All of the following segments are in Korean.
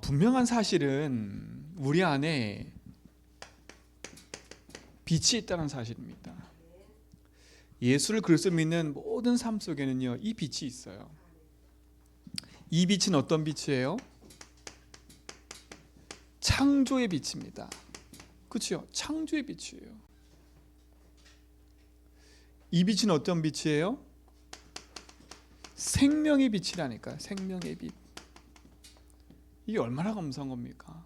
분명한 사실은 우리 안에 빛이 있다는 사실입니다. 예수를 그리스도 믿는 모든 삶 속에는요, 이 빛이 있어요. 이 빛은 어떤 빛이에요? 창조의 빛입니다. 그렇죠? 창조의 빛이에요. 이 빛은 어떤 빛이에요? 생명의 빛이라니까요. 생명의 빛. 이게 얼마나 감사한 겁니까?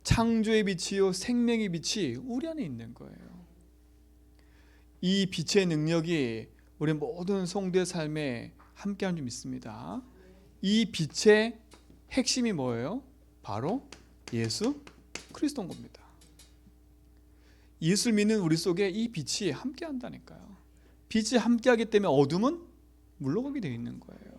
창조의 빛이요 생명의 빛이 우리 안에 있는 거예요. 이 빛의 능력이 우리 모든 성도의 삶에 함께하는 줄 믿습니다. 이 빛의 핵심이 뭐예요? 바로 예수 그리스도인 겁니다. 예수를 믿는 우리 속에 이 빛이 함께한다니까요. 빛이 함께하기 때문에 어둠은 물러가게 되어 있는 거예요.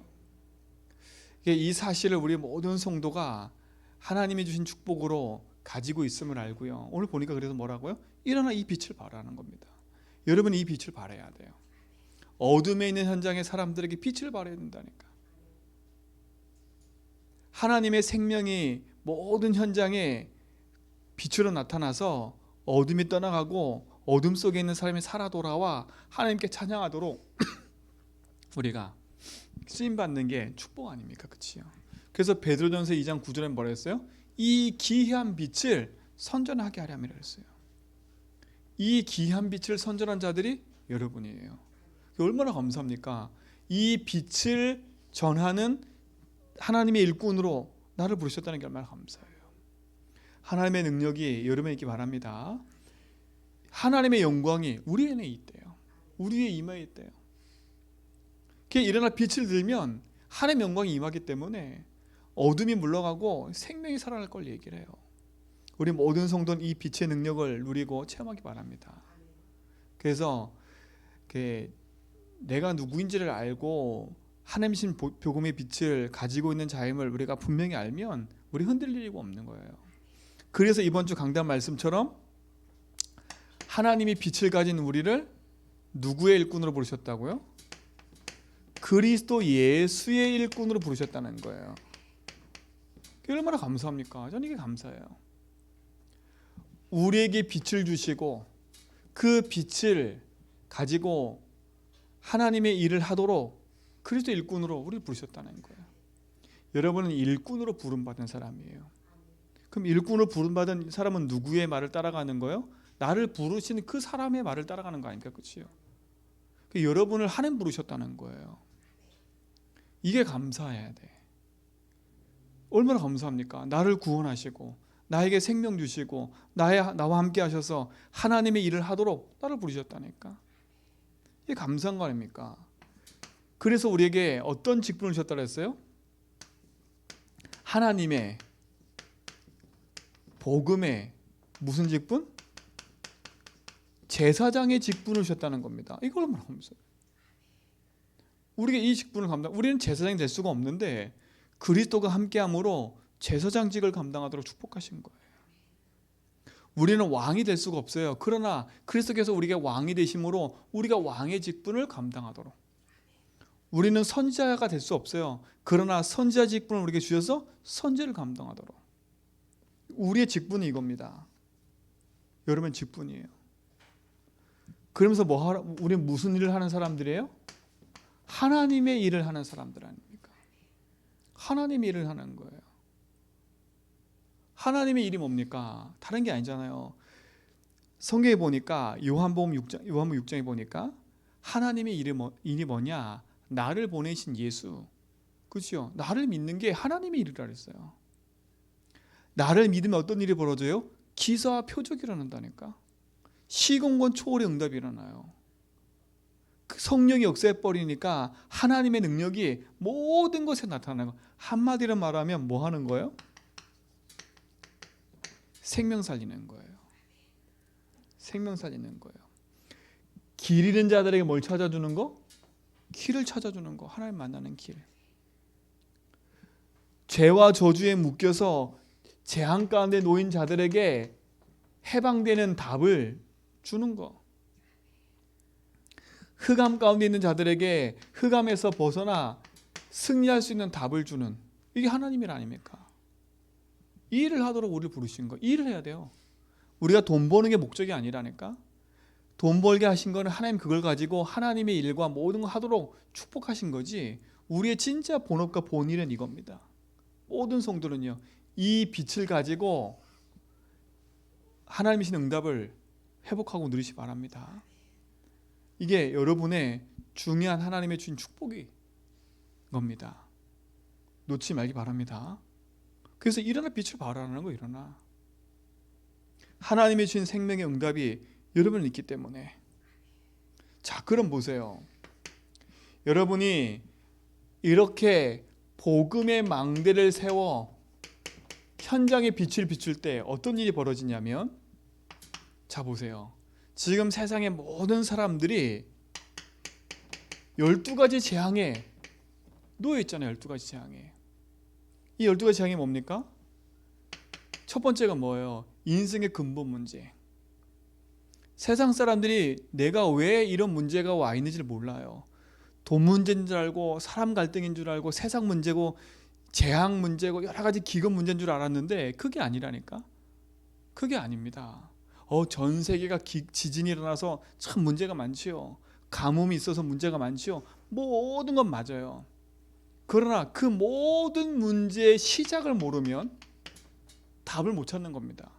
이 사실을 우리 모든 성도가 하나님이 주신 축복으로 가지고 있음을 알고요. 오늘 보니까 그래서 뭐라고요? 일어나 이 빛을 발하는 겁니다. 여러분 이 빛을 발해야 돼요. 어둠에 있는 현장의 사람들에게 빛을 발해야 된다니까. 하나님의 생명이 모든 현장에 빛으로 나타나서 어둠이 떠나가고 어둠 속에 있는 사람이 살아 돌아와 하나님께 찬양하도록 우리가 쓰임받는 게 축복 아닙니까? 그치요? 그래서 베드로전서 2장 9절에 뭐라 했어요? 이 기이한 빛을 선전하게 하려면 했어요. 이 기이한 빛을 선전한 자들이 여러분이에요. 얼마나 감사합니까? 이 빛을 전하는 하나님의 일꾼으로 나를 부르셨다는 게 얼마나 감사해요. 하나님의 능력이 여러분에 있기 바랍니다. 하나님의 영광이 우리 안에 있대요. 우리의 임하에 있대요. 일어나 빛을 들면 하나님의 영광이 임하기 때문에 어둠이 물러가고 생명이 살아날 걸 얘기를 해요. 우리 모든 성도는 이 빛의 능력을 누리고 체험하기 바랍니다. 그래서 내가 누구인지를 알고 하나님이신 복음의 빛을 가지고 있는 자임을 우리가 분명히 알면 우리 흔들릴 이유가 없는 거예요. 그래서 이번 주 강단 말씀처럼 하나님이 빛을 가진 우리를 누구의 일꾼으로 부르셨다고요? 그리스도 예수의 일꾼으로 부르셨다는 거예요. 얼마나 감사합니까? 저는 이게 감사해요. 우리에게 빛을 주시고 그 빛을 가지고 하나님의 일을 하도록 그리스도 일꾼으로 우리를 부르셨다는 거예요. 여러분은 일꾼으로 부름받은 사람이에요. 그럼 일꾼으로 부름받은 사람은 누구의 말을 따라가는 거예요? 나를 부르신 그 사람의 말을 따라가는 거 아닙니까? 그렇죠? 여러분을 하나님 부르셨다는 거예요. 이게 감사해야 돼. 얼마나 감사합니까? 나를 구원하시고 나에게 생명 주시고 나와 함께 하셔서 하나님의 일을 하도록 나를 부르셨다니까. 이게 감사한 거 아닙니까? 그래서 우리에게 어떤 직분을 주셨다고 했어요? 하나님의 복음의 무슨 직분? 제사장의 직분을 주셨다는 겁니다. 이걸 얼마나 감사해요. 우리가 이 직분을 우리는 제사장이 될 수가 없는데 그리스도가 함께함으로 제사장직을 감당하도록 축복하신 거예요. 우리는 왕이 될 수가 없어요. 그러나 그리스도께서 우리에게 왕이 되심으로 우리가 왕의 직분을 감당하도록. 우리는 선지자가 될 수 없어요. 그러나 선지자 직분을 우리에게 주셔서 선지를 감당하도록. 우리의 직분이 이겁니다. 여러분 직분이에요. 그러면서 우리는 무슨 일을 하는 사람들이에요? 하나님의 일을 하는 사람들 아닙니까? 하나님의 일을 하는 거예요. 하나님의 일이 뭡니까? 다른 게 아니잖아요. 성경에 보니까 요한복음 6장에 보니까 하나님의 일이 뭐냐? 나를 보내신 예수. 그렇죠? 나를 믿는 게 하나님의 일이라 그랬어요. 나를 믿으면 어떤 일이 벌어져요? 기사와 표적이 일어난다니까. 시공간 초월의 응답이 일어나요. 성령이 역사해버리니까 하나님의 능력이 모든 것에 나타나는 거예요. 한마디로 말하면 뭐 하는 거예요? 생명 살리는 거예요. 생명 살리는 거예요. 길 잃은 자들에게 뭘 찾아주는 거? 길을 찾아주는 거. 하나님 만나는 길. 죄와 저주에 묶여서 재앙 가운데 놓인 자들에게 해방되는 답을 주는 거. 흑암 가운데 있는 자들에게 흑암에서 벗어나 승리할 수 있는 답을 주는, 이게 하나님일 아닙니까? 일을 하도록 우리를 부르신 거. 일을 해야 돼요. 우리가 돈 버는 게 목적이 아니라니까. 돈 벌게 하신 거는 하나님 그걸 가지고 하나님의 일과 모든 걸 하도록 축복하신 거지. 우리의 진짜 본업과 본일은 이겁니다. 모든 성도는요, 이 빛을 가지고 하나님이신 응답을 회복하고 누리시 바랍니다. 이게 여러분의 중요한 하나님의 주신 축복이 겁니다. 놓치지 말기 바랍니다. 그래서 일어나 빛을 발하라는 거. 일어나. 하나님의 주신 생명의 응답이 여러분을 있기 때문에. 자, 그럼 보세요. 여러분이 이렇게 복음의 망대를 세워 현장에 빛을 비출 때 어떤 일이 벌어지냐면, 자 보세요. 지금 세상의 모든 사람들이 12가지 재앙에 놓여 있잖아요. 12가지 재앙에. 이 12가지 재앙이 뭡니까? 첫 번째가 뭐예요? 인생의 근본 문제. 세상 사람들이 내가 왜 이런 문제가 와 있는지를 몰라요. 돈 문제인 줄 알고, 사람 갈등인 줄 알고, 세상 문제고, 재앙 문제고, 여러 가지 기근 문제인 줄 알았는데 그게 아니라니까. 그게 아닙니다. 전 세계가 지진이 일어나서 참 문제가 많지요. 가뭄이 있어서 문제가 많지요. 모든 건 맞아요. 그러나 그 모든 문제의 시작을 모르면 답을 못 찾는 겁니다.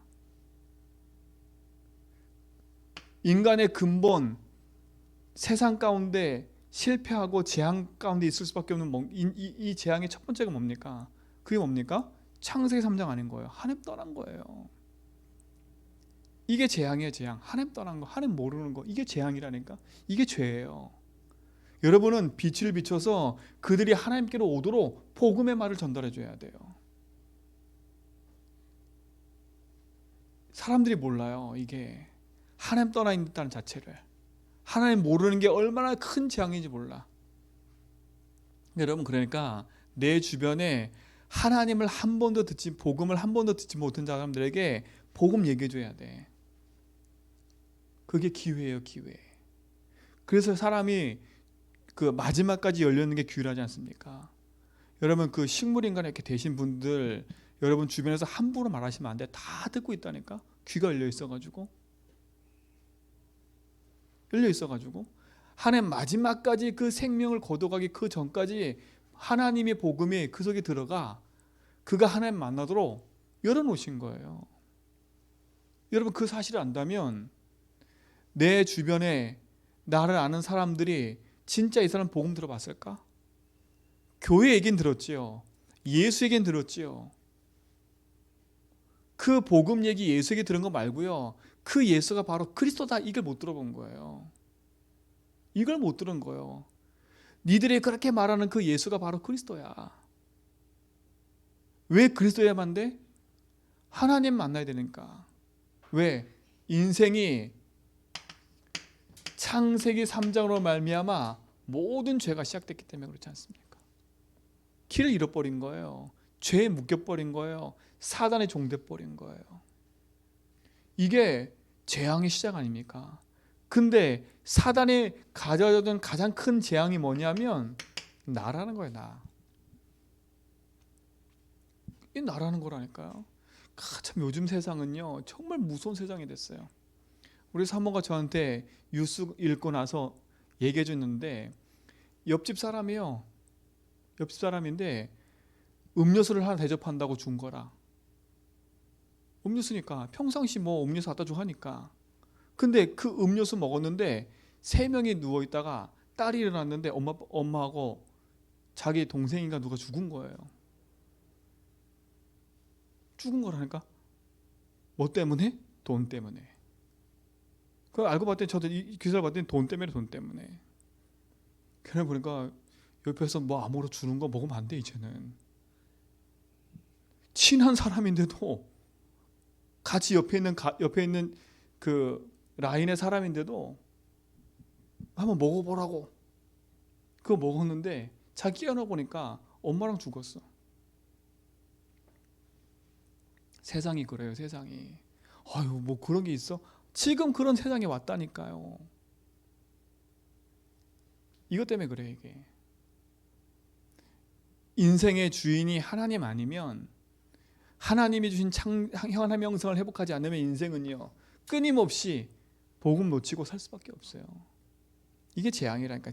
인간의 근본, 세상 가운데 실패하고 재앙 가운데 있을 수밖에 없는 이 재앙의 첫 번째가 뭡니까? 그게 뭡니까? 창세기 3장 아닌 거예요. 하나님 떠난 거예요. 이게 재앙이에요. 재앙. 하나님 떠난 거, 하나님 모르는 거, 이게 재앙이라니까. 이게 죄예요. 여러분은 빛을 비춰서 그들이 하나님께로 오도록 복음의 말을 전달해 줘야 돼요. 사람들이 몰라요. 이게 하나님 떠나 있다는 자체를. 하나님 모르는 게 얼마나 큰 재앙인지 몰라. 여러분, 그러니까 내 주변에 하나님을 한 번도 복음을 한 번도 듣지 못한 사람들에게 복음 얘기해 줘야 돼. 그게 기회예요. 기회. 그래서 사람이 그 마지막까지 열려있는 게 기회라지 않습니까? 여러분, 그 식물인간 이렇게 되신 분들 여러분 주변에서 함부로 말하시면 안 돼. 다 듣고 있다니까. 귀가 열려 있어가지고 하나님 마지막까지 그 생명을 거둬가기 그 전까지 하나님의 복음이 그 속에 들어가 그가 하나님 만나도록 열어놓으신 거예요. 여러분, 그 사실을 안다면 내 주변에 나를 아는 사람들이 진짜 이 사람 복음 들어봤을까? 교회 얘긴 들었지요. 예수 얘긴 들었지요. 그 복음 얘기 예수 얘기 들은 거 말고요, 그 예수가 바로 그리스도다, 이걸 못 들어본 거예요. 이걸 못 들은 거예요. 니들이 그렇게 말하는 그 예수가 바로 그리스도야. 왜 그리스도야만 돼? 하나님 만나야 되니까. 왜? 인생이 창세기 3장으로 말미암아 모든 죄가 시작됐기 때문에 그렇지 않습니까? 길을 잃어버린 거예요. 죄에 묶여버린 거예요. 사단에 종돼버린 거예요. 이게 재앙의 시작 아닙니까? 근데 사단이 가져다준 가장 큰 재앙이 뭐냐면 나라는 거예요. 이 나라는 거라니까요. 참 요즘 세상은요 정말 무서운 세상이 됐어요. 우리 사모가 저한테 뉴스 읽고 나서 얘기해 줬는데, 옆집 사람이요. 옆집 사람인데 음료수를 하나 대접한다고 준 거라. 음료수니까 평상시 뭐 음료수 갖다 주고 하니까. 근데 그 음료수 먹었는데 3명이 누워 있다가 딸이 일어났는데 엄마하고 자기 동생인가 누가 죽은 거예요. 죽은 거라니까. 뭐 때문에? 돈 때문에. 그 알고 봤더니 저도 이 기사를 봤더니 돈 때문에. 그래 보니까 옆에서 뭐 아무로 주는 거 먹으면 안 돼. 이제는 친한 사람인데도, 같이 옆에 있는 그 라인의 사람인데도 한번 먹어보라고 그거 먹었는데 자기 깨어나 보니까 엄마랑 죽었어. 세상이 그래요. 세상이. 아유, 뭐 그런 게 있어? 지금 그런 세상이 왔다니까요. 이것 때문에 그래. 이게 인생의 주인이 하나님 아니면 하나님이 주신 하나님의 형상을 회복하지 않으면 인생은요 끊임없이 복음 놓치고 살 수밖에 없어요. 이게 재앙이라니까.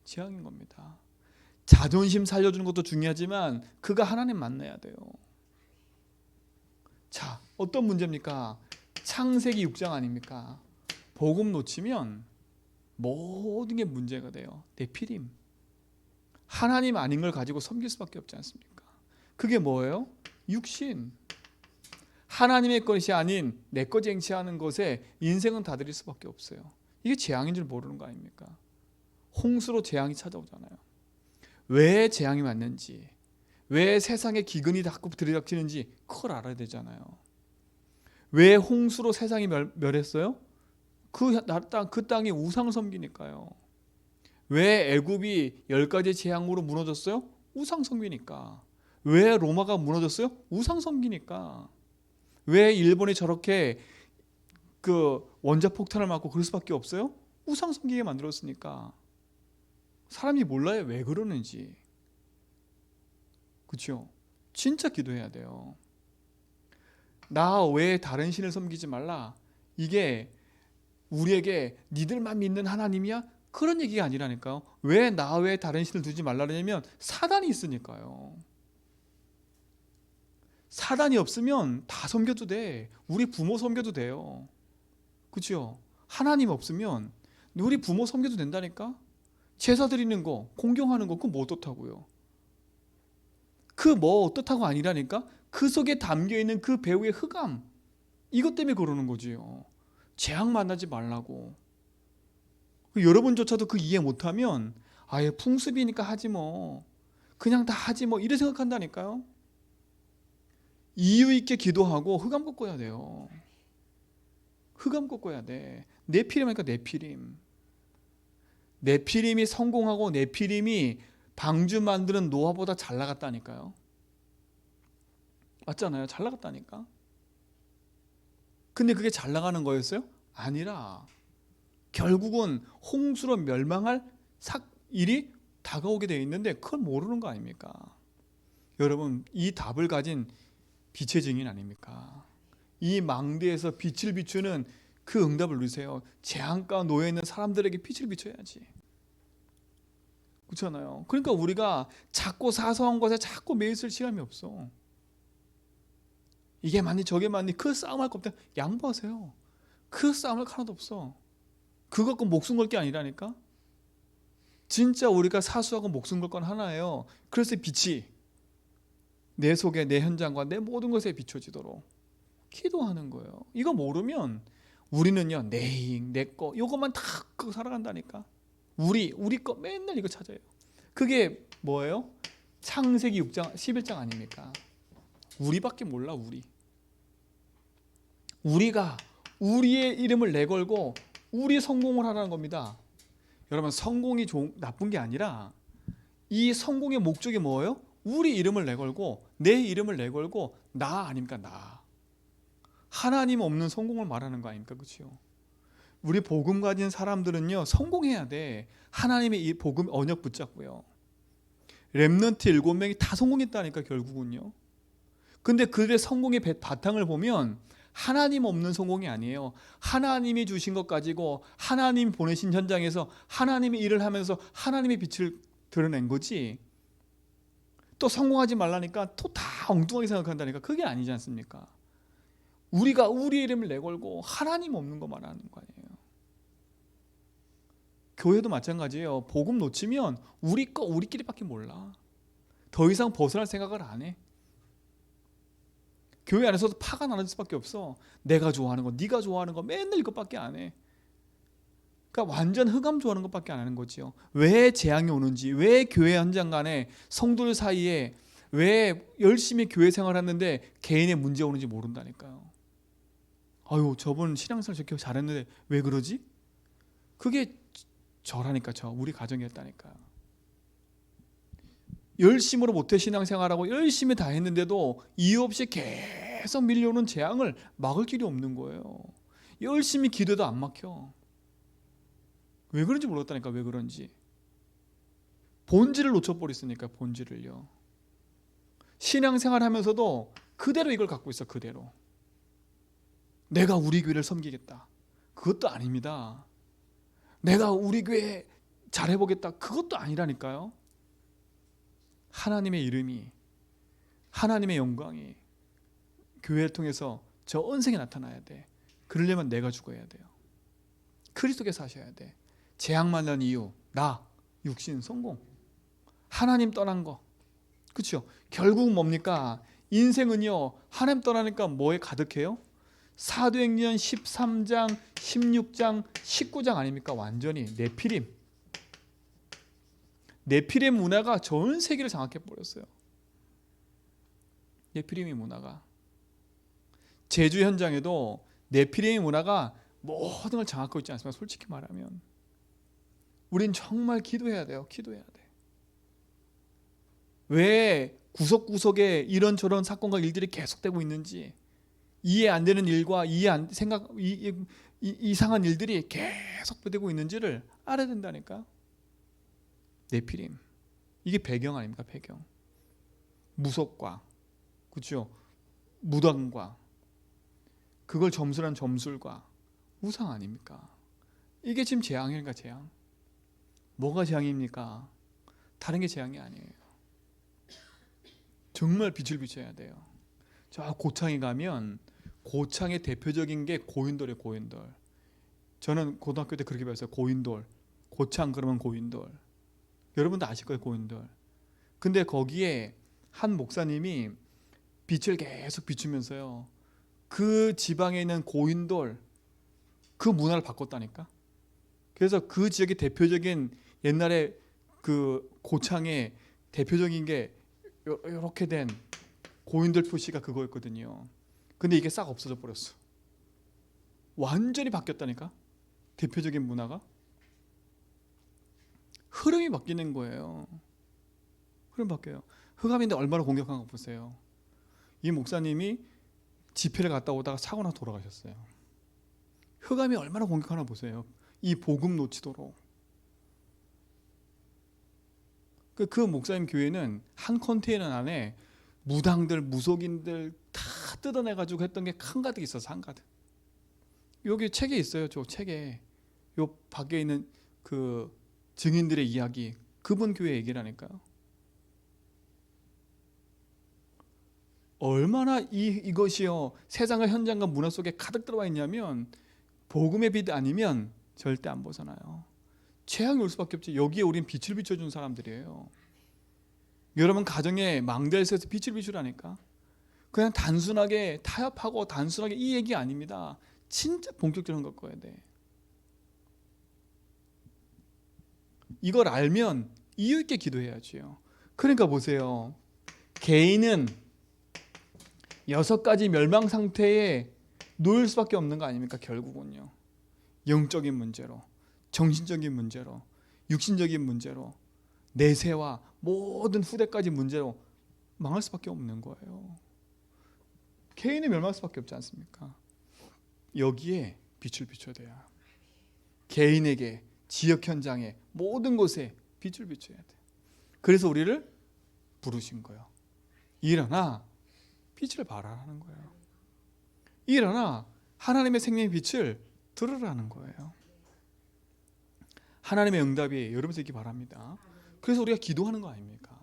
재앙인 겁니다. 자존심 살려주는 것도 중요하지만 그가 하나님 만나야 돼요. 자, 어떤 문제입니까? 창세기 6장 아닙니까? 복음 놓치면 모든 게 문제가 돼요. 네피림. 하나님 아닌 걸 가지고 섬길 수밖에 없지 않습니까? 그게 뭐예요? 육신. 하나님의 것이 아닌 내 것 쟁취하는 것에 인생은 다들일 수밖에 없어요. 이게 재앙인 줄 모르는 거 아닙니까? 홍수로 재앙이 찾아오잖아요. 왜 재앙이 왔는지, 왜 세상에 기근이 자꾸 들이닥치는지 그걸 알아야 되잖아요. 왜 홍수로 세상이 멸했어요? 그 땅이 우상을 섬기니까요. 왜 애굽이 10가지 재앙으로 무너졌어요? 우상 섬기니까. 왜 로마가 무너졌어요? 우상 섬기니까. 왜 일본이 저렇게 그 원자폭탄을 맞고 그럴 수밖에 없어요? 우상 섬기게 만들었으니까. 사람이 몰라요, 왜 그러는지. 그렇죠? 진짜 기도해야 돼요. 나 외에 다른 신을 섬기지 말라. 이게 우리에게 니들만 믿는 하나님이야? 그런 얘기가 아니라니까요. 왜 나 외에 다른 신을 두지 말라냐면 사단이 있으니까요. 사단이 없으면 다 섬겨도 돼. 우리 부모 섬겨도 돼요. 그렇죠? 하나님 없으면 우리 부모 섬겨도 된다니까. 제사 드리는 거, 공경하는 거 그거 뭐 어떻다고요? 그 뭐 어떻다고 아니라니까. 그 속에 담겨있는 그 배우의 흑암, 이것 때문에 그러는 거지요. 재앙 만나지 말라고. 여러분조차도 그 이해 못하면 아예 풍습이니까 하지 뭐, 그냥 다 하지 뭐 이래 생각한다니까요. 이유 있게 기도하고 흑암 꺾어야 돼요. 흑암 꺾어야 돼. 네피림 하니까 네피림. 네피림이 성공하고 네피림이 방주 만드는 노아보다 잘 나갔다니까요. 맞잖아요. 잘 나갔다니까. 근데 그게 잘 나가는 거였어요? 아니라 결국은 홍수로 멸망할 일이 다가오게 되어 있는데 그걸 모르는 거 아닙니까? 여러분, 이 답을 가진 빛의 증인 아닙니까? 이 망대에서 빛을 비추는 그 응답을 누리세요. 재앙가 놓여 있는 사람들에게 빛을 비춰야지. 그렇잖아요. 그러니까 우리가 자꾸 사소한 것에 자꾸 매일 쓸 시간이 없어. 이게 맞니 저게 맞니 그 싸움할 거 없다. 양보하세요. 그 싸움할 하나도 없어. 그거 갖고 목숨 걸 게 아니라니까. 진짜 우리가 사수하고 목숨 걸 건 하나예요. 그래서 빛이 내 속에 내 현장과 내 모든 것에 비춰지도록 기도하는 거예요. 이거 모르면 우리는요, 내 거 이것만 다 그거 살아간다니까. 우리 거 맨날 이거 찾아요. 그게 뭐예요? 창세기 6장 11장 아닙니까? 우리밖에 몰라. 우리가 우리의 이름을 내걸고 우리 성공을 하라는 겁니다. 여러분, 성공이 나쁜 게 아니라 이 성공의 목적이 뭐예요? 우리 이름을 내걸고 내 이름을 내걸고 나 아닙니까? 나. 하나님 없는 성공을 말하는 거 아닙니까? 그렇죠? 우리 복음 가진 사람들은요, 성공해야 돼. 하나님의 이 복음 언약 붙잡고요. 렘넌트 7명이 다 성공했다니까 결국은요. 근데 그들의 성공의 바탕을 보면 하나님 없는 성공이 아니에요. 하나님이 주신 것 가지고 하나님 보내신 현장에서 하나님의 일을 하면서 하나님의 빛을 드러낸 거지. 또 성공하지 말라니까 또 다 엉뚱하게 생각한다니까. 그게 아니지 않습니까? 우리가 우리 이름을 내걸고 하나님 없는 거 말하는 거 아니에요. 교회도 마찬가지예요. 복음 놓치면 우리 거 우리끼리밖에 몰라. 더 이상 벗어날 생각을 안 해. 교회 안에서도 파가 나눠질 수밖에 없어. 내가 좋아하는 거, 네가 좋아하는 거 맨날 이것밖에 안 해. 그러니까 완전 흑암 좋아하는 것밖에 안 하는 거지요. 왜 재앙이 오는지, 왜 교회 현장 간에 성도들 사이에 왜 열심히 교회 생활하는데 개인의 문제 오는지 모른다니까요. 아유, 저분 신앙생활 저렇게 잘했는데 왜 그러지? 그게 저라니까. 우리 가정이었다니까요. 열심으로 모태 신앙생활하고 열심히 다 했는데도 이유 없이 계속 밀려오는 재앙을 막을 길이 없는 거예요. 열심히 기도도 안 막혀. 왜 그런지 모르겠다니까. 왜 그런지. 본질을 놓쳐버렸으니까. 본질을요. 신앙생활 하면서도 그대로 이걸 갖고 있어. 그대로 내가 우리 교회를 섬기겠다, 그것도 아닙니다. 내가 우리 교회 잘해보겠다, 그것도 아니라니까요. 하나님의 이름이, 하나님의 영광이 교회를 통해서 저 언생에 나타나야 돼. 그러려면 내가 죽어야 돼요. 그리스도께서 하셔야 돼. 재앙 만난 이유, 나, 육신, 성공, 하나님 떠난 거. 그렇죠? 결국 뭡니까? 인생은요, 하나님 떠나니까 뭐에 가득해요? 사도행전 13장, 16장, 19장 아닙니까? 완전히 네피림 문화가 전 세계를 장악해 버렸어요. 네피림의 문화가, 제주 현장에도 네피림의 문화가 모든 걸 장악하고 있지 않습니까? 솔직히 말하면 우린 정말 기도해야 돼요. 기도해야 돼. 왜 구석구석에 이런저런 사건과 일들이 계속되고 있는지, 이해 안 되는 일과 이상한 일들이 계속되고 있는지를 알아야 된다니까. 네피림, 이게 배경 아닙니까? 배경. 무속과, 그렇죠? 무당과, 그걸 점술한 점술과 우상 아닙니까? 이게 지금 재앙입니까? 재앙. 뭐가 재앙입니까? 다른 게 재앙이 아니에요. 정말 빛을 비춰야 돼요. 저 고창에 가면 고창의 대표적인 게 고인돌이에요. 고인돌. 저는 고등학교 때 그렇게 배웠어요. 고인돌. 고창 그러면 고인돌. 여러분도 아실 거예요. 고인돌. 근데 거기에 한 목사님이 빛을 계속 비추면서요, 그 지방에 있는 고인돌 그 문화를 바꿨다니까. 그래서 그 지역의 대표적인, 옛날에 그 고창의 대표적인 게 이렇게 된 고인돌 표시가 그거였거든요. 근데 이게 싹 없어져 버렸어. 완전히 바뀌었다니까. 대표적인 문화가. 흐름이 바뀌는 거예요. 흐름 바뀌어요. 흑암인데 얼마나 공격한 거 보세요. 이 목사님이 집회를 갔다 오다가 사고 나서 돌아가셨어요. 흑암이 얼마나 공격하나 보세요. 이 복음 놓치도록. 그 목사님 교회는 한 컨테이너 안에 무당들, 무속인들 다 뜯어내가지고 했던 게 한가득 있어서, 한가득. 여기 책에 있어요. 저 책에 요 밖에 있는 그 증인들의 이야기, 그분 교회 얘기라니까요. 얼마나 이것이요, 세상의 현장과 문화 속에 가득 들어와 있냐면, 복음의 빛 아니면 절대 안 벗어나요. 재앙이 올 수밖에 없지. 여기에 우린 빛을 비춰준 사람들이에요. 여러분 가정에 망대에서 빛을 비추라니까. 그냥 단순하게 타협하고 단순하게 이 얘기 아닙니다. 진짜 본격적으로 겪어야 돼. 이걸 알면 이유 있게 기도해야지요. 그러니까 보세요. 개인은 6가지 멸망 상태에 놓일 수밖에 없는 거 아닙니까? 결국은요. 영적인 문제로, 정신적인 문제로, 육신적인 문제로, 내세와 모든 후대까지 문제로 망할 수밖에 없는 거예요. 개인이 멸망할 수밖에 없지 않습니까? 여기에 빛을 비춰야 돼요. 개인에게, 지역 현장에, 모든 곳에 빛을 비춰야 돼. 그래서 우리를 부르신 거예요. 일어나 빛을 발하라는 거예요. 일어나 하나님의 생명의 빛을 들으라는 거예요. 하나님의 응답이 여러분에게 있기 바랍니다. 그래서 우리가 기도하는 거 아닙니까?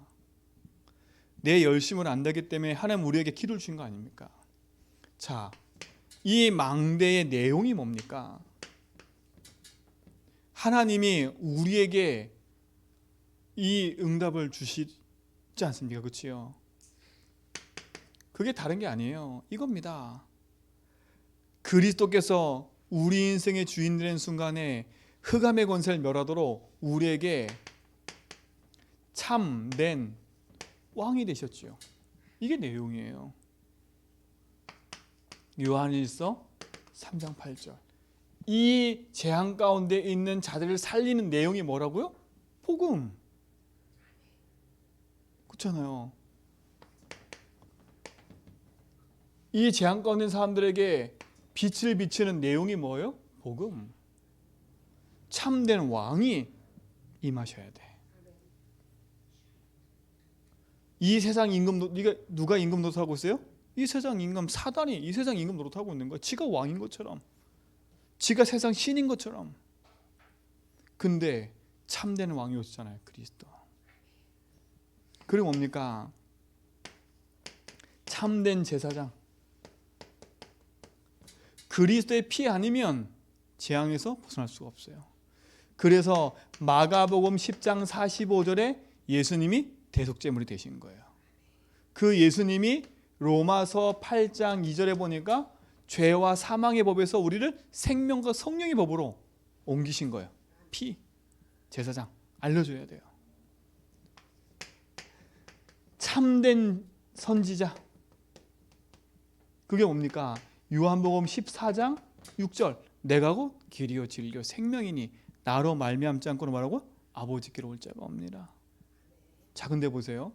내 열심을 안다기 때문에 하나님 우리에게 기도를 주신 거 아닙니까? 자, 이 망대의 내용이 뭡니까? 하나님이 우리에게 이 응답을 주시지 않습니까? 그렇지요? 그게 다른 게 아니에요. 이겁니다. 그리스도께서 우리 인생의 주인 되는 순간에 흑암의 권세를 멸하도록 우리에게 참된 왕이 되셨지요. 이게 내용이에요. 요한일서 3장 8절. 이 재앙 가운데 있는 자들을 살리는 내용이 뭐라고요? 복음. 그렇잖아요. 이 재앙 가운데 있는 사람들에게 빛을 비추는 내용이 뭐예요? 복음. 참된 왕이 임하셔야 돼. 이 세상 임금 누가 임금 노릇하고 있어요? 이 세상 임금 사단이 이 세상 임금 노릇하고 있는 거야. 지가 왕인 것처럼, 지가 세상 신인 것처럼. 근데 참된 왕이 오셨잖아요, 그리스도. 그리고 뭡니까? 참된 제사장. 그리스도의 피 아니면 재앙에서 벗어날 수가 없어요. 그래서 마가복음 10장 45절에 예수님이 대속제물이 되신 거예요. 그 예수님이 로마서 8장 2절에 보니까 죄와 사망의 법에서 우리를 생명과 성령의 법으로 옮기신 거예요. 피, 제사장 알려줘야 돼요. 참된 선지자, 그게 뭡니까? 요한복음 14장 6절, 내가 곧 길이요 진리요 생명이니 나로 말미암지 않고는 뭐라고? 아버지께로 올 자가 없느니라. 자, 근데 보세요.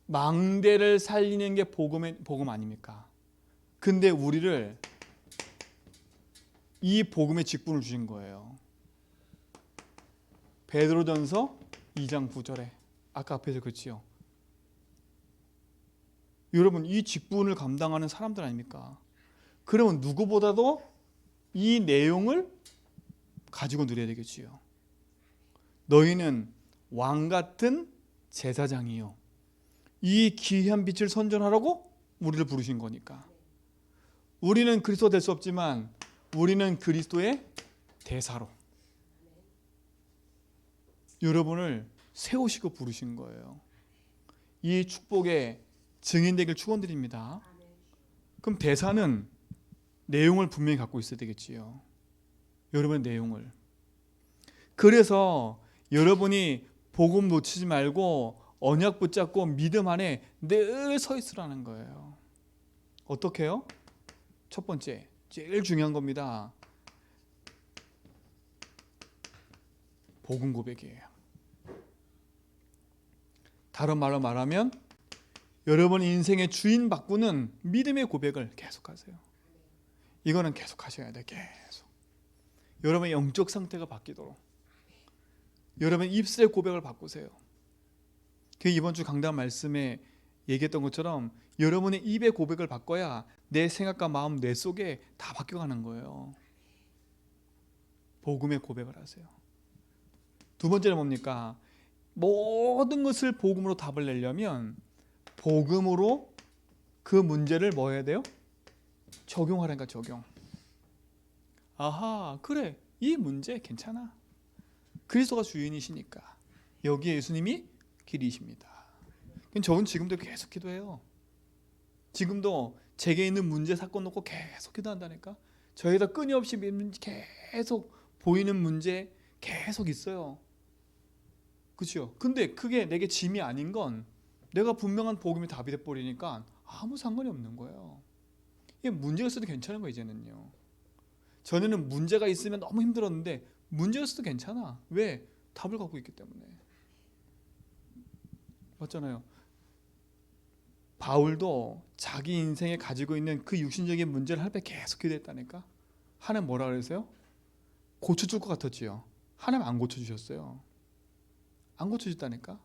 망대를 살리는 게 복음 아닙니까? 근데 우리를 이 복음의 직분을 주신 거예요. 베드로전서 2장 9절에 아까 앞에서 그렇지요. 여러분, 이 직분을 감당하는 사람들 아닙니까? 그러면 누구보다도 이 내용을 가지고 누려야 되겠지요. 너희는 왕 같은 제사장이요, 이 귀한 빛을 선전하라고 우리를 부르신 거니까. 우리는 그리스도 될 수 없지만 우리는 그리스도의 대사로 여러분을 세우시고 부르신 거예요. 이 축복의 증인 되길 축원드립니다. 그럼 대사는 내용을 분명히 갖고 있어야 되겠지요. 여러분의 내용을. 그래서 여러분이 복음 놓치지 말고 언약 붙잡고 믿음 안에 늘 서 있으라는 거예요. 어떻게 해요? 첫 번째, 제일 중요한 겁니다. 복음 고백이에요. 다른 말로 말하면 여러분 인생의 주인 바꾸는 믿음의 고백을 계속하세요. 이거는 계속 하셔야 돼. 계속. 여러분의 영적 상태가 바뀌도록 여러분 입술의 고백을 바꾸세요. 그 이번 주 강단 말씀에 얘기했던 것처럼 여러분의 입의 고백을 바꿔야 내 생각과 마음, 뇌 속에 다 바뀌어가는 거예요. 복음의 고백을 하세요. 두 번째는 뭡니까? 모든 것을 복음으로 답을 내려면 복음으로 그 문제를 뭐 해야 돼요? 적용하라니까, 적용. 아하, 그래, 이 문제 괜찮아. 그리스도가 주인이시니까 여기에 예수님이 길이십니다. 저는 지금도 계속 기도해요. 지금도 제게 있는 문제 사건 놓고 계속 기도한다니까. 저희가 끊임없이 계속 보이는 문제 계속 있어요. 그렇죠? 근데 그게 내게 짐이 아닌 건 내가 분명한 복음이 답이 돼버리니까 아무 상관이 없는 거예요. 이게 문제가 있어도 괜찮은 거예요. 이제는요. 전에는 문제가 있으면 너무 힘들었는데 문제가 있어도 괜찮아. 왜? 답을 갖고 있기 때문에. 맞잖아요. 바울도 자기 인생에 가지고 있는 그 육신적인 문제를 할 때 계속 기도했다니까. 하나님 뭐라 그랬어요? 고쳐줄 것 같았지요. 하나님 안 고쳐주셨어요. 안 고쳐줬다니까.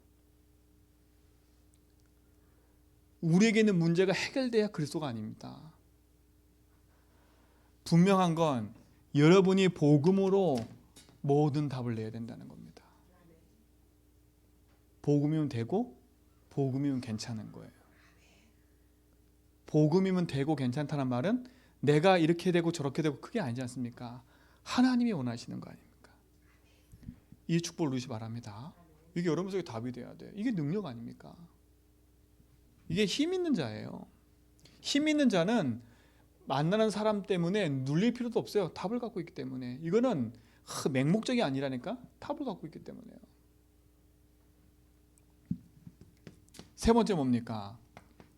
우리에게 있는 문제가 해결돼야 그리스도가 아닙니다. 분명한 건 여러분이 복음으로 모든 답을 내야 된다는 겁니다. 복음이면 되고 복음이면 괜찮은 거예요. 복음이면 되고 괜찮다는 말은 내가 이렇게 되고 저렇게 되고 그게 아니지 않습니까? 하나님이 원하시는 거 아닙니까? 이 축복을 누리시 바랍니다. 이게 여러분 속에 답이 돼야 돼. 이게 능력 아닙니까? 이게 힘 있는 자예요. 힘 있는 자는 만나는 사람 때문에 눌릴 필요도 없어요. 답을 갖고 있기 때문에. 이거는 맹목적이 아니라니까. 답을 갖고 있기 때문에요. 세 번째 뭡니까?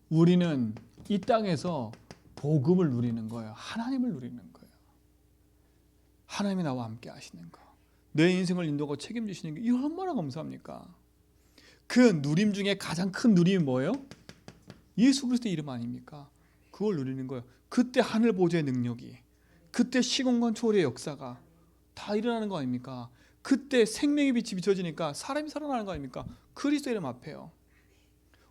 우리는 이 땅에서 복음을 누리는 거예요. 하나님을 누리는 거예요. 하나님이 나와 함께 하시는 거. 내 인생을 인도하고 책임지시는 게 이 얼마나 감사합니까? 그 누림 중에 가장 큰 누림이 뭐예요? 예수 그리스도의 이름 아닙니까? 그걸 누리는 거예요. 그때 하늘 보좌의 능력이, 그때 시공간 초월의 역사가 다 일어나는 거 아닙니까? 그때 생명의 빛이 비춰지니까 사람이 살아나는 거 아닙니까? 그리스도 이름 앞에요.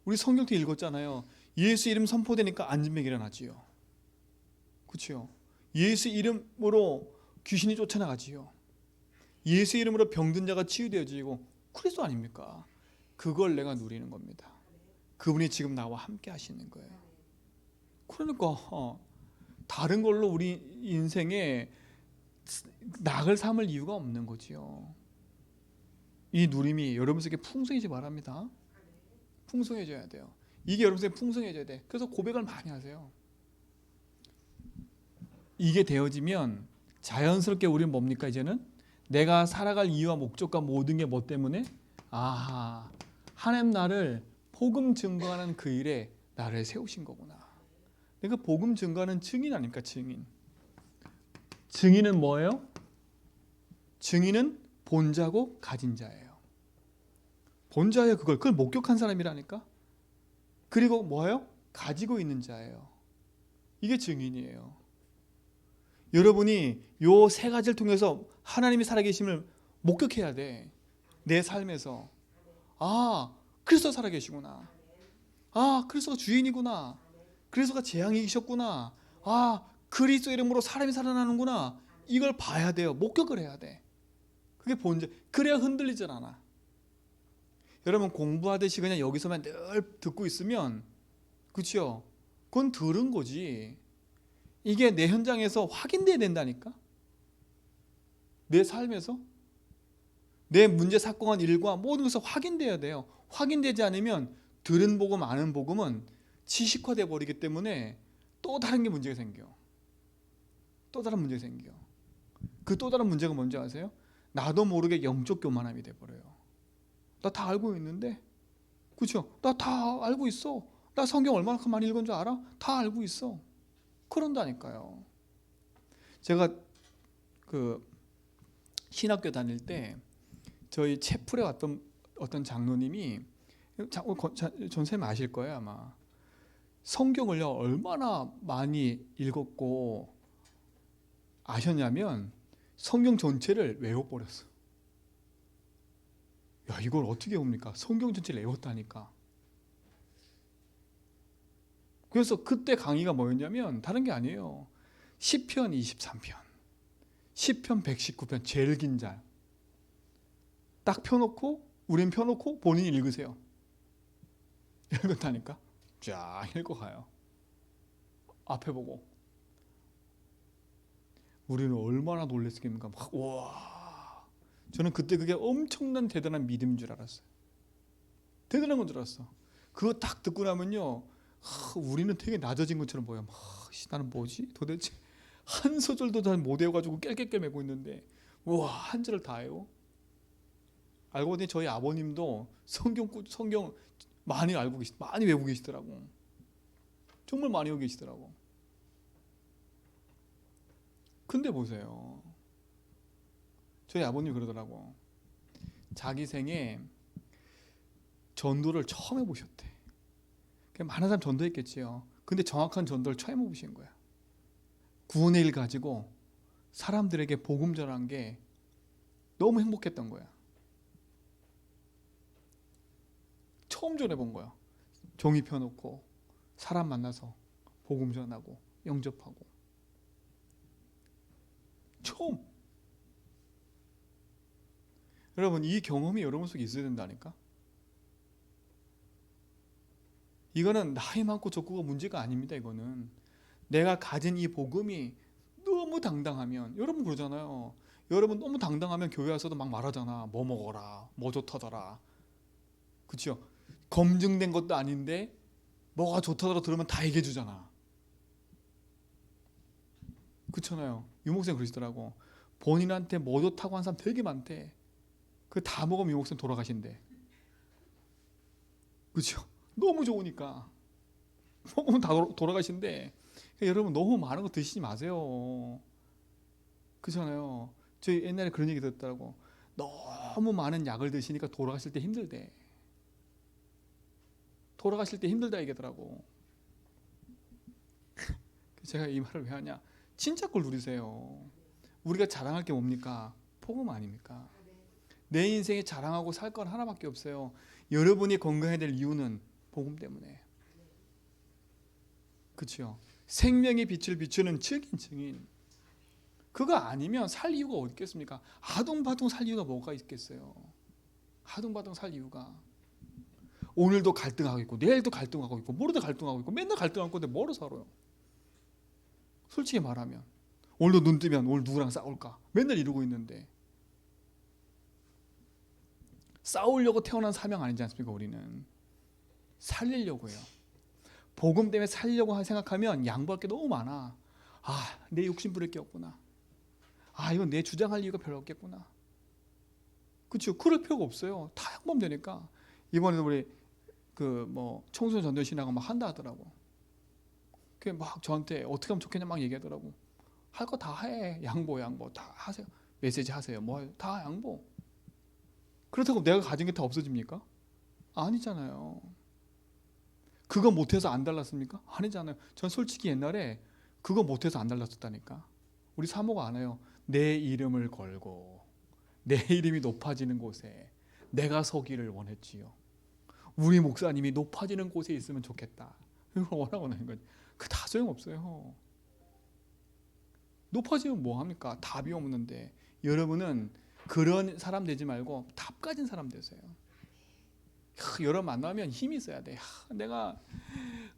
우리 성경도 읽었잖아요. 예수 이름 선포되니까 안진병이 일어나지요. 그렇죠? 예수 이름으로 귀신이 쫓아나가지요. 예수 이름으로 병든 자가 치유되어지고 그리스도 아닙니까? 그걸 내가 누리는 겁니다. 그분이 지금 나와 함께 하시는 거예요. 그러니까 다른 걸로 우리 인생에 낙을 삼을 이유가 없는 거지요. 이 누림이 여러분 속에 풍성해지기 바랍니다. 풍성해져야 돼요. 이게 여러분 속에 풍성해져야 돼. 그래서 고백을 많이 하세요. 이게 되어지면 자연스럽게 우리는 뭡니까? 이제는 내가 살아갈 이유와 목적과 모든 게 뭐 때문에? 아하, 하나님 나를 복음 증거하는 그 일에 나를 세우신 거구나. 그러니까 복음 증거하는 증인 아닙니까? 증인. 증인은 뭐예요? 증인은 본자고 가진 자예요. 본자예요. 그걸 목격한 사람이라니까. 그리고 뭐예요? 가지고 있는 자예요. 이게 증인이에요. 여러분이 요 세 가지를 통해서 하나님이 살아계심을 목격해야 돼. 내 삶에서. 아, 그리스도가 살아계시구나. 아, 그리스도가 주인이구나. 그리스도가 재앙이셨구나. 아, 그리스도 이름으로 사람이 살아나는구나. 이걸 봐야 돼요. 목격을 해야 돼. 그게 본질. 그래야 흔들리질 않아. 여러분 공부하듯이 그냥 여기서만 늘 듣고 있으면, 그렇죠? 그건 들은 거지. 이게 내 현장에서 확인돼야 된다니까. 내 삶에서 내 문제 사건 일과 모든 것을 확인돼야 돼요. 확인되지 않으면 들은 복음 아는 복음은 지식화돼 버리기 때문에 또 다른 게 문제가 생겨. 또 다른 문제가 생겨. 그 또 다른 문제가 뭔지 아세요? 나도 모르게 영적 교만함이 돼 버려요. 나 다 알고 있는데, 그렇죠? 나 다 알고 있어. 나 성경 얼마나 많이 읽은 줄 알아? 다 알고 있어. 그런다니까요. 제가 그 신학교 다닐 때 저희 채플에 왔던 어떤 장로님이, 전쌤 아실 거예요 아마. 성경을요 얼마나 많이 읽었고 아셨냐면 성경 전체를 외워버렸어. 야, 이걸 어떻게 외웁니까? 성경 전체를 외웠다니까. 그래서 그때 강의가 뭐였냐면 다른 게 아니에요. 시편 23편, 시편 119편 제일 긴 잘 딱 펴놓고, 우린 펴놓고 본인이 읽으세요. 읽었다니까. 쫙 읽어가요. 앞에 보고. 우리는 얼마나 놀랬겠습니까? 막, 와. 저는 그때 그게 엄청난 대단한 믿음인 줄 알았어요. 대단한 건 줄 알았어. 그거 딱 듣고 나면요, 우리는 되게 낮아진 것처럼 보여. 나는 뭐지? 도대체 한 소절도 잘 못 외워가지고 깰깰깰 메고 있는데, 와, 한 절을 다 해요. 알고 보니 저희 아버님도 성경 많이 알고 많이 외우고 계시더라고. 정말 많이 외우고 계시더라고. 근데 보세요. 저희 아버님이 그러더라고. 자기 생에 전도를 처음 해보셨대. 많은 사람 전도했겠지요. 근데 정확한 전도를 처음 해보신 거야. 구원의 일 가지고 사람들에게 복음 전한 게 너무 행복했던 거야. 처음 전해본 거야. 종이 펴놓고 사람 만나서 복음 전하고 영접하고. 처음. 여러분 이 경험이 여러분 속에 있어야 된다니까. 이거는 나이 많고 적고가 문제가 아닙니다. 이거는 내가 가진 이 복음이 너무 당당하면, 여러분 그러잖아요. 여러분 너무 당당하면 교회 와서도 막 말하잖아. 뭐 먹어라, 뭐 좋다더라. 그렇죠? 검증된 것도 아닌데 뭐가 좋다더라 들으면 다 얘기해 주잖아. 그렇잖아요. 유목생 그러시더라고. 본인한테 뭐 좋다고 한 사람 되게 많대. 그 다 먹으면 유목생 돌아가신대. 그렇죠? 너무 좋으니까 먹으면 다 돌아가신대. 그러니까 여러분 너무 많은 거 드시지 마세요. 그렇잖아요. 저희 옛날에 그런 얘기 들었더라고. 너무 많은 약을 드시니까 돌아가실 때 힘들대. 돌아가실 때 힘들다 얘기하더라고. 제가 이 말을 왜 하냐? 진짜 걸 누리세요. 우리가 자랑할 게 뭡니까? 복음 아닙니까? 내 인생에 자랑하고 살 건 하나밖에 없어요. 여러분이 건강해야 될 이유는 복음 때문에. 그렇죠? 생명의 빛을 비추는 증인. 그거 아니면 살 이유가 어디 있겠습니까? 아둥바둥 살 이유가 뭐가 있겠어요? 아둥바둥 살 이유가. 오늘도 갈등하고 있고 내일도 갈등하고 있고 모레도 갈등하고 있고 맨날 갈등하고 있는데 뭐로 살아요? 솔직히 말하면 오늘도 눈 뜨면 오늘 누구랑 싸울까? 맨날 이러고 있는데 싸우려고 태어난 사명 아니지 않습니까? 우리는 살리려고 해요. 복음 때문에 살려고 생각하면 양보할 게 너무 많아. 내 욕심 부릴 게 없구나. 이건 내 주장할 이유가 별로 없겠구나. 그렇죠? 그럴 필요가 없어요. 다 양보하면 되니까. 이번에도 우리 청소년 전도회 신앙을 막 한다 하더라고. 그게 막 저한테 어떻게 하면 좋겠냐 막 얘기하더라고. 할 거 다 해. 양보 다 하세요. 메시지 하세요. 다 양보. 그렇다고 내가 가진 게 다 없어집니까? 아니잖아요. 그거 못해서 안 달랐습니까? 아니잖아요. 전 솔직히 옛날에 그거 못해서 안 달랐었다니까. 우리 사모가 알아요. 내 이름을 걸고 내 이름이 높아지는 곳에 내가 서기를 원했지요. 우리 목사님이 높아지는 곳에 있으면 좋겠다. 이걸 원하고 있는 거지. 그 다 소용없어요. 높아지면 뭐합니까? 답이 없는데. 여러분은 그런 사람 되지 말고 답 가진 사람 되세요. 여러분 만나면 힘이 있어야 돼. 내가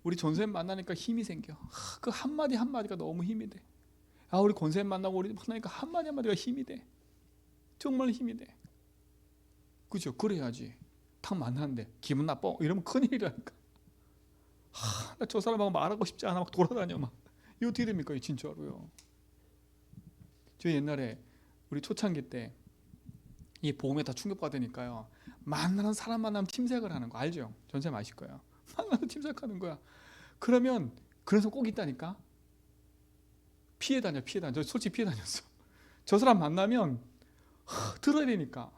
우리 전쌤 만나니까 힘이 생겨. 그 한마디 한마디가 너무 힘이 돼. 우리 권쌤 만나고 우리 만나니까 한마디 한마디가 힘이 돼. 정말 힘이 돼. 그죠? 그래야지. 탁 만났는데 기분 나빠? 이러면 큰일이라니까. 나 저 사람하고 말하고 싶지 않아. 막 돌아다녀. 이거 어떻게 됩니까? 진짜로요. 저 옛날에 우리 초창기 때 이 복음에 다 충격받으니까요. 만나는 사람 만나면 팀색을 하는 거 알죠? 전쌤 아실 거예요. 만나면 팀색하는 거야. 그러면 그래서 꼭 있다니까. 피해 다녀. 저 솔직히 피해 다녔어. 저 사람 만나면 들어야 되니까.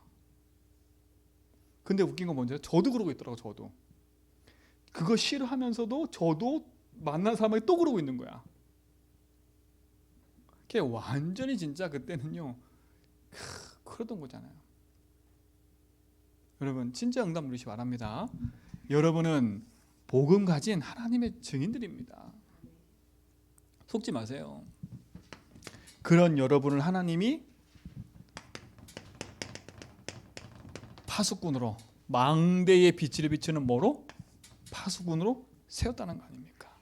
근데 웃긴 건 뭔지 저도 그러고 있더라고. 저도 그거 싫어하면서도 저도 만난 사람이 또 그러고 있는 거야. 그게 완전히 진짜 그때는요 그러던 거잖아요. 여러분 진짜 응답 누리시 바랍니다. 여러분은 복음 가진 하나님의 증인들입니다. 속지 마세요. 그런 여러분을 하나님이 파수꾼으로 망대의 빛을 비추는 뭐로? 파수꾼으로 세웠다는 거 아닙니까?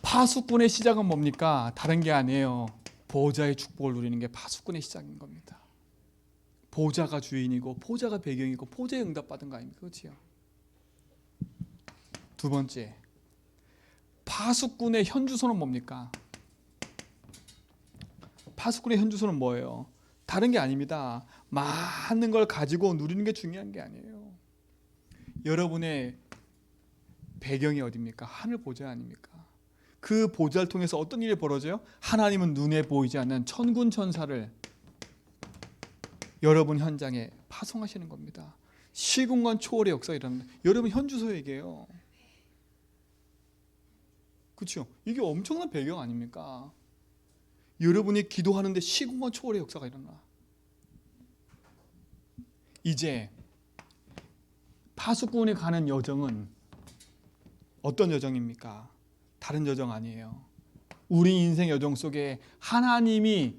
파수꾼의 시작은 뭡니까? 다른 게 아니에요. 보좌의 축복을 누리는 게 파수꾼의 시작인 겁니다. 보좌가 주인이고 보좌가 배경이고 보좌에 응답받은 거 아닙니까? 그렇지요? 두 번째, 파수꾼의 현주소는 뭡니까? 파수꾼의 현주소는 뭐예요? 다른 게 아닙니다. 많은 걸 가지고 누리는 게 중요한 게 아니에요. 여러분의 배경이 어디입니까? 하늘 보좌 아닙니까? 그 보좌를 통해서 어떤 일이 벌어져요? 하나님은 눈에 보이지 않는 천군 천사를 여러분 현장에 파송하시는 겁니다. 시공간 초월의 역사가 일어납니다. 여러분 현주소 얘기예요. 그렇죠? 이게 엄청난 배경 아닙니까? 여러분이 기도하는데 시공간 초월의 역사가 일어나. 이제 파수꾼이 가는 여정은 어떤 여정입니까? 다른 여정 아니에요. 우리 인생 여정 속에 하나님이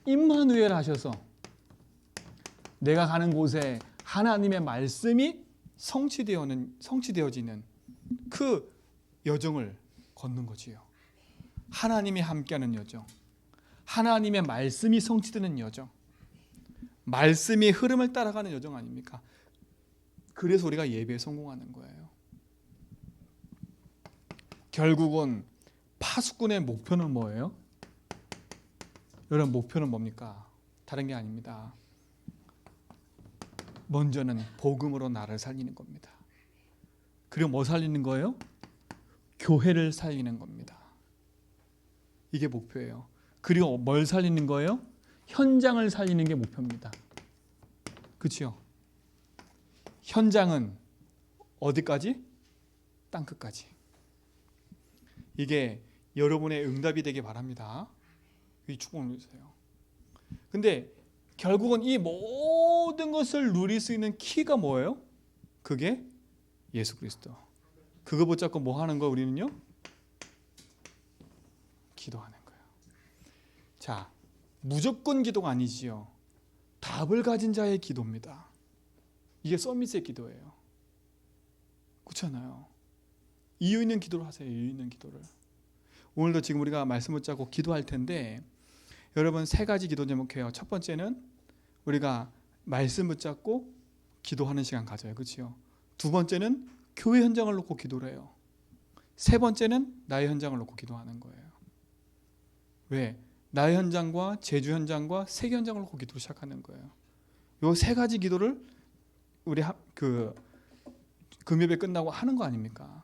임마누엘 하셔서 내가 가는 곳에 하나님의 말씀이 성취되어지는 그 여정을 걷는 거지요. 하나님이 함께하는 여정, 하나님의 말씀이 성취되는 여정, 말씀의 흐름을 따라가는 여정 아닙니까? 그래서 우리가 예배에 성공하는 거예요. 결국은 파수꾼의 목표는 뭐예요? 여러분 목표는 뭡니까? 다른 게 아닙니다. 먼저는 복음으로 나를 살리는 겁니다. 그리고 뭐 살리는 거예요? 교회를 살리는 겁니다. 이게 목표예요. 그리고 뭘 살리는 거예요? 현장을 살리는 게 목표입니다. 그렇죠? 현장은 어디까지? 땅끝까지. 이게 여러분의 응답이 되길 바랍니다. 이 축복을 누리세요. 근데 결국은 이 모든 것을 누릴 수 있는 키가 뭐예요? 그게 예수 그리스도. 그거 붙잡고 뭐 하는 거 우리는요? 기도하는 거예요. 자, 무조건 기도가 아니지요. 답을 가진 자의 기도입니다. 이게 서밋의 기도예요. 그렇잖아요. 이유 있는 기도를 하세요. 이유 있는 기도를. 오늘도 지금 우리가 말씀 붙잡고 기도할 텐데 여러분 세 가지 기도 제목해요. 첫 번째는 우리가 말씀 붙잡고 기도하는 시간 가져요. 그렇죠? 두 번째는 교회 현장을 놓고 기도를 해요. 세 번째는 나의 현장을 놓고 기도하는 거예요. 왜? 나의 현장과 제주 현장과 세계 현장을 놓고 기도를 시작하는 거예요. 이 세 가지 기도를 우리 금요일 끝나고 하는 거 아닙니까?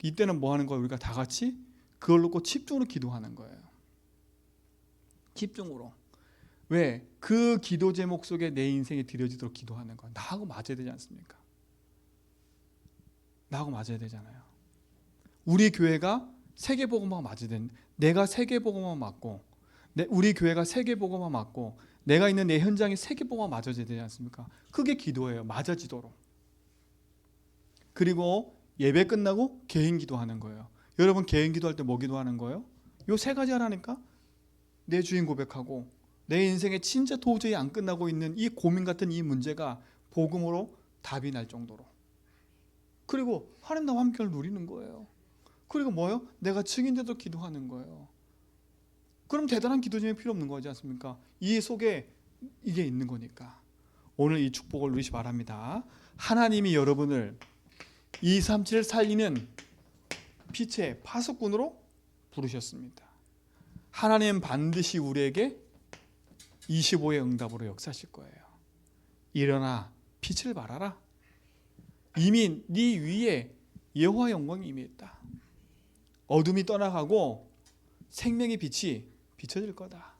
이때는 뭐 하는 거예요? 우리가 다 같이 그걸 놓고 집중으로 기도하는 거예요. 집중으로. 왜? 그 기도 제목 속에 내 인생이 들여지도록 기도하는 거예요. 나하고 맞아야 되지 않습니까? 나하고 맞아야 되잖아요. 우리 교회가 세계복음화가 맞아야 되는, 내가 세계복음화 맞고 우리 교회가 세계복음화 맞고 내가 있는 내 현장이 세계복음화 맞아야 되지 않습니까? 그게 기도예요. 맞아지도록. 그리고 예배 끝나고 개인 기도하는 거예요. 여러분 개인 기도할 때 뭐 기도하는 거예요? 요 세 가지 하라니까? 내 주인 고백하고 내 인생에 진짜 도저히 안 끝나고 있는 이 고민 같은 이 문제가 복음으로 답이 날 정도로. 그리고 하나님 나와 함께를 누리는 거예요. 그리고 뭐요? 내가 증인돼도 기도하는 거예요. 그럼 대단한 기도 중에 필요 없는 거지 않습니까? 이 속에 이게 있는 거니까. 오늘 이 축복을 누리시 바랍니다. 하나님이 여러분을 237을 살리는 빛의 파수꾼으로 부르셨습니다. 하나님은 반드시 우리에게 25의 응답으로 역사하실 거예요. 일어나 빛을 발하라. 이미 네 위에 여호와 영광이 이미 있다. 어둠이 떠나가고 생명의 빛이 비춰질 거다.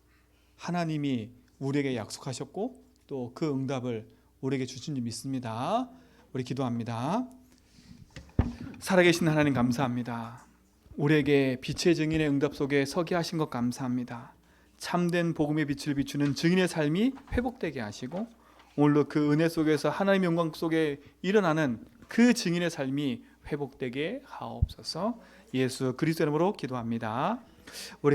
하나님이 우리에게 약속하셨고 또 그 응답을 우리에게 주신 줄 믿습니다. 우리 기도합니다. 살아계신 하나님 감사합니다. 우리에게 빛의 증인의 응답 속에 서게 하신 것 감사합니다. 참된 복음의 빛을 비추는 증인의 삶이 회복되게 하시고 오늘도 그 은혜 속에서 하나님의 영광 속에 일어나는 그 증인의 삶이 회복되게 하옵소서. 예수 그리스도 이름으로 기도합니다. 우리